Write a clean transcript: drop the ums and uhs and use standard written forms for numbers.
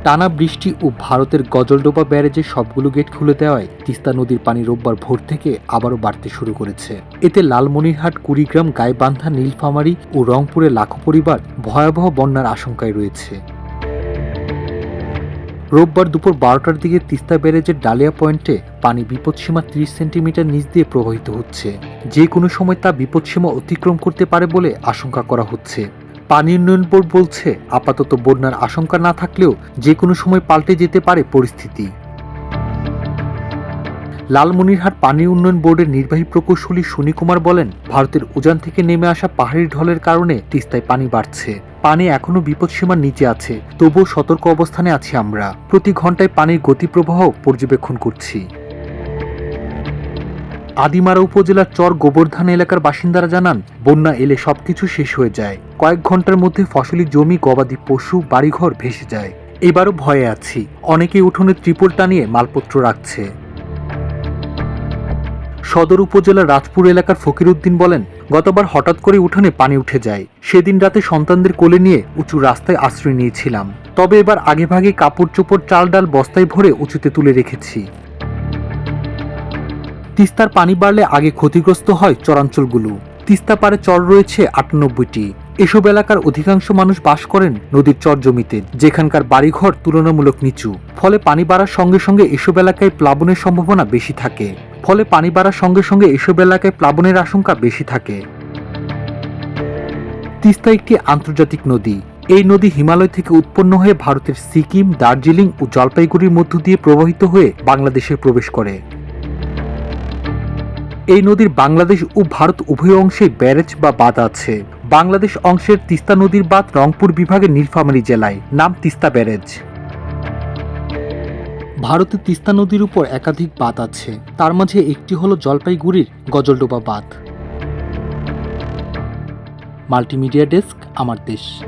টানা বৃষ্টি ও ভারতের গজলডোবা ব্যারেজে সবগুলো গেট খুলে দেওয়ায় তিস্তা নদীর পানি রোববার ভোর থেকে আবারও বাড়তে শুরু করেছে। এতে লালমনিরহাট, কুড়িগ্রাম, গাইবান্ধা, নীলফামারী ও রংপুরে লাখো পরিবার ভয়াবহ বন্যার আশঙ্কায় রয়েছে। রোববার দুপুর 12টার দিকে তিস্তা ব্যারেজের ডালিয়া পয়েন্টে পানি বিপদসীমা 30 সেন্টিমিটার নিচ দিয়ে প্রবাহিত হচ্ছে। যে কোনো সময় তা বিপদসীমা অতিক্রম করতে পারে বলে আশঙ্কা করা হচ্ছে। পানি উন্নয়ন বোর্ড বলছে, আপাতত বন্যার আশঙ্কা না থাকলেও যে কোনো সময় পাল্টে যেতে পারে পরিস্থিতি। লালমনিরহাট পানি উন্নয়ন বোর্ডের নির্বাহী প্রকৌশলী সুনী কুমার বলেন, ভারতের উজান থেকে নেমে আসা পাহাড়ি ঢলের কারণে তিস্তায় পানি বাড়ছে। পানি এখনো বিপদসীমার নিচে আছে, তবুও সতর্ক অবস্থানে আছি আমরা। প্রতি ঘন্টায় পানির গতিপ্রবাহ পর্যবেক্ষণ করছি। আদিমারা উপজেলার চর গোবর্ধন এলাকার বাসিন্দারা জানান, বন্যা এলে সবকিছু শেষ হয়ে যায়। কয়েক ঘন্টার মধ্যে ফসলি জমি, গবাদি পশু, বাড়িঘর ভেসে যায়। এবারও ভয়ে আছি, অনেকেই উঠোনে ত্রিপল টানিয়ে মালপত্র রাখছে। সদর উপজেলার রাজপুর এলাকার ফকির উদ্দিন বলেন, গতবার হঠাৎ করে উঠোনে পানি উঠে যায়। সেদিন রাতে সন্তানদের কোলে নিয়ে উঁচু রাস্তায় আশ্রয় নিয়েছিলাম। তবে এবার আগেভাগে কাপড় চোপড়, চাল ডাল বস্তায় ভরে উঁচুতে তুলে রেখেছি। তিস্তার পানি বাড়লে আগে ক্ষতিগ্রস্ত হয় চরাঞ্চলগুলো। তিস্তা পাড়ে চর রয়েছে 98টি। এসব এলাকার অধিকাংশ মানুষ বাস করেন নদীর চর জমিতে, যেখানকার বাড়িঘর তুলনামূলক নিচু। ফলে পানি বাড়ার সঙ্গে সঙ্গে এসব এলাকায় প্লাবনের সম্ভাবনা প্লাবনের আশঙ্কা বেশি থাকে। তিস্তা একটি আন্তর্জাতিক নদী। এই নদী হিমালয় থেকে উৎপন্ন হয়ে ভারতের সিকিম, দার্জিলিং ও জলপাইগুড়ির মধ্য দিয়ে প্রবাহিত হয়ে বাংলাদেশে প্রবেশ করে। এই নদীর বাংলাদেশ ও ভারত উভয় অংশে ব্যারেজ বা বাঁধ আছে। বাংলাদেশ অংশের তিস্তা নদীর বাঁধ রংপুর বিভাগের নীলফামারী জেলায়, নাম তিস্তা ব্যারেজ। ভারতে তিস্তা নদীর উপর একাধিক বাঁধ আছে, তার মাঝে একটি হল জলপাইগুড়ির গজলডোবা বাঁধ। মাল্টিমিডিয়া ডেস্ক, আমার দেশ।